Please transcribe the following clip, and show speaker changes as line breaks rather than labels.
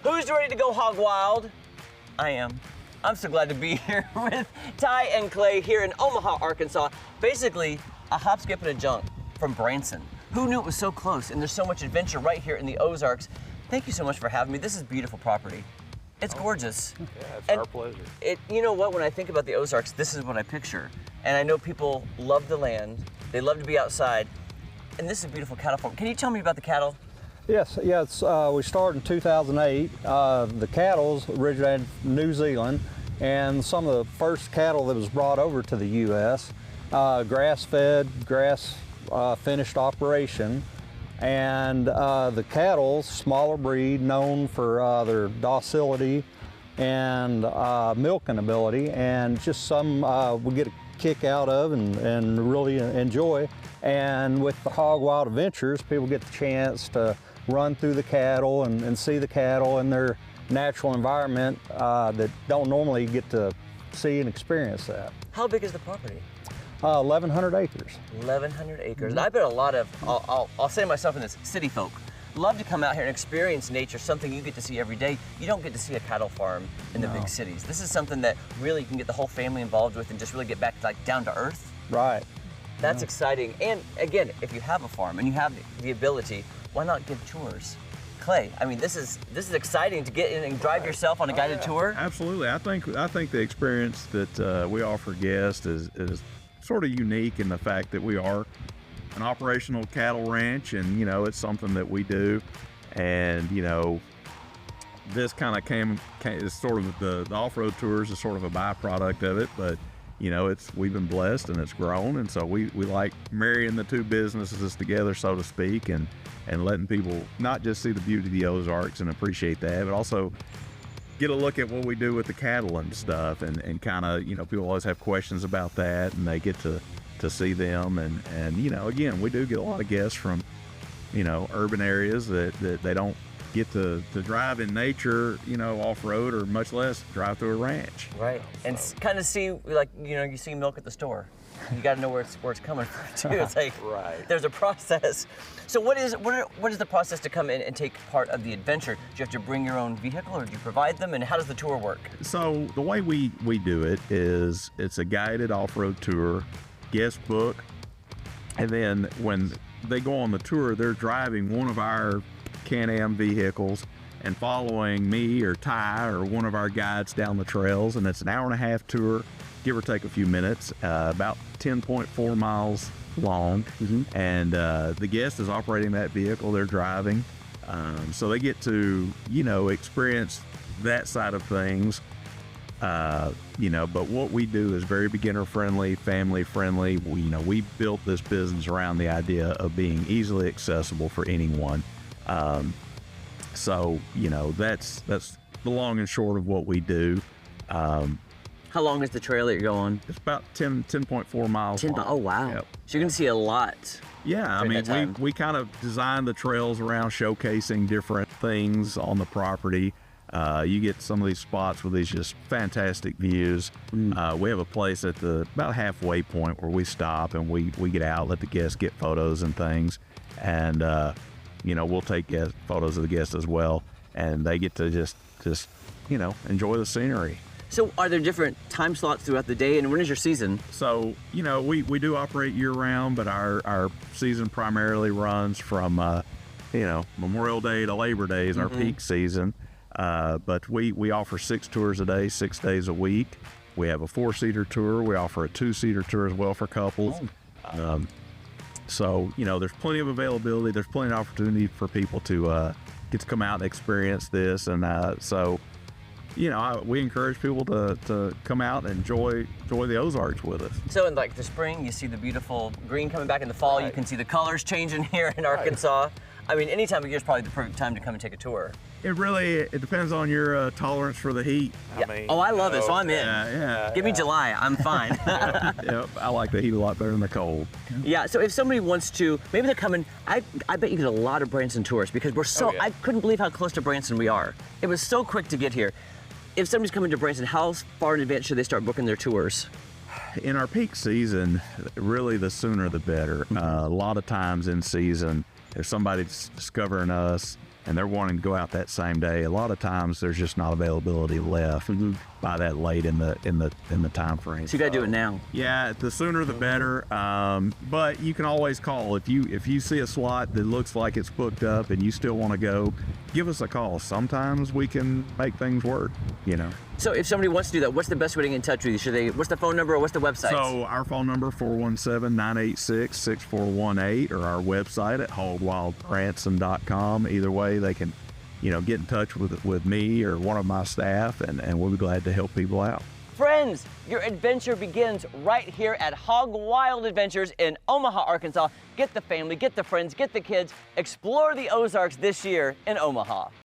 Who's ready to go hog wild? I am. I'm so glad to be here with Ty and Clay here in Omaha, Arkansas. Basically, a hop, skip, and a jump from Branson. Who knew it was so close? And there's so much adventure right here in the Ozarks. Thank you so much for having me. This is beautiful property. It's gorgeous.
Yeah, it's our pleasure.
You know what, when I think about the Ozarks, this is what I picture. And I know people love the land, they love to be outside, and this is a beautiful cattle farm. Can you tell me about the cattle?
Yes, we started in 2008. The cattle originated from New Zealand, and some of the first cattle that was brought over to the U.S., grass-fed, grass-finished operation. And the cattle, smaller breed, known for their docility and milking ability, and just some we get a kick out of and really enjoy. And with the Hog Wild Adventures, people get the chance to run through the cattle and see the cattle in their natural environment that don't normally get to see and experience that.
How big is the property?
1,100 acres.
1,100 acres. I bet a lot of, I'll say myself in this, city folk love to come out here and experience nature, something you get to see every day. You don't get to see a cattle farm in the big cities. This is something that really you can get the whole family involved with and just really get back like down to earth.
Right.
That's exciting. And again, if you have a farm and you have the ability, why not give tours? Clay, I mean, this is exciting to get in and drive yourself on a guided tour.
Absolutely. I think the experience that we offer guests is sort of unique in the fact that we are an operational cattle ranch, and it's something that we do, and this kind of came is sort of the off-road tours is sort of a byproduct of it, but we've been blessed and it's grown, and so we like marrying the two businesses together, so to speak, and letting people not just see the beauty of the Ozarks and appreciate that, but also get a look at what we do with the cattle and stuff, and kind of, people always have questions about that, and they get to see them, and again, we do get a lot of guests from, urban areas that they don't get to drive in nature, off-road, or much less drive through a ranch.
Right, and kind of see, like, you see milk at the store. You got to know where it's coming from too. It's like
right.
There's a process. So what is the process to come in and take part of the adventure? Do you have to bring your own vehicle, or do you provide them? And how does the tour work?
So the way we do it is it's a guided off-road tour, guest book, and then when they go on the tour, they're driving one of our Can-Am vehicles and following me or Ty or one of our guides down the trails, and it's an hour-and-a-half tour, give or take a few minutes, about 10.4 miles long. Mm-hmm. And the guest is operating that vehicle, they're driving. So they get to, experience that side of things. But what we do is very beginner friendly, family friendly. We built this business around the idea of being easily accessible for anyone. So, that's the long and short of what we do.
How long is the trail that you're going?
It's about 10.4 miles long.
Oh, wow.
Yep.
So you're going to see a lot.
Yeah, I mean, we kind of designed the trails around showcasing different things on the property. You get some of these spots with these just fantastic views. We have a place at the about halfway point where we stop and we get out, let the guests get photos and things. And, we'll take photos of the guests as well. And they get to just enjoy the scenery.
So are there different time slots throughout the day, and when is your season?
So, we do operate year-round, but our season primarily runs from, Memorial Day to Labor Day is our peak season. But we offer 6 tours a day, 6 days a week. We have a 4-seater tour. We offer a 2-seater tour as well for couples. So, there's plenty of availability. There's plenty of opportunity for people to get to come out and experience this. And we encourage people to come out and enjoy the Ozarks with us.
So in the spring, you see the beautiful green coming back. In the fall, you can see the colors changing here in Arkansas. I mean, any time of year is probably the perfect time to come and take a tour.
It depends on your tolerance for the heat.
Yeah. I love it, so I'm in. Give me July, I'm fine.
Yep, I like the heat a lot better than the cold.
Yeah, so if somebody wants to, maybe they're coming, I bet you get a lot of Branson tours because I couldn't believe how close to Branson we are. It was so quick to get here. If somebody's coming to Branson, how far in advance should they start booking their tours?
In our peak season, really the sooner the better. A lot of times in season, if somebody's discovering us, and they're wanting to go out that same day, a lot of times there's just not availability left by that late in the time frame.
So you got to do it now.
Yeah, the sooner the better. But you can always call if you see a slot that looks like it's booked up and you still want to go. Give us a call. Sometimes we can make things work.
So if somebody wants to do that, what's the best way to get in touch with you? What's the phone number or what's the website?
So our phone number 417-986-6418 or our website at hogwildbranson.com. Either way, they can, get in touch with me or one of my staff, and we'll be glad to help people out.
Friends, your adventure begins right here at Hog Wild Adventures in Omaha, Arkansas. Get the family, get the friends, get the kids. Explore the Ozarks this year in Omaha.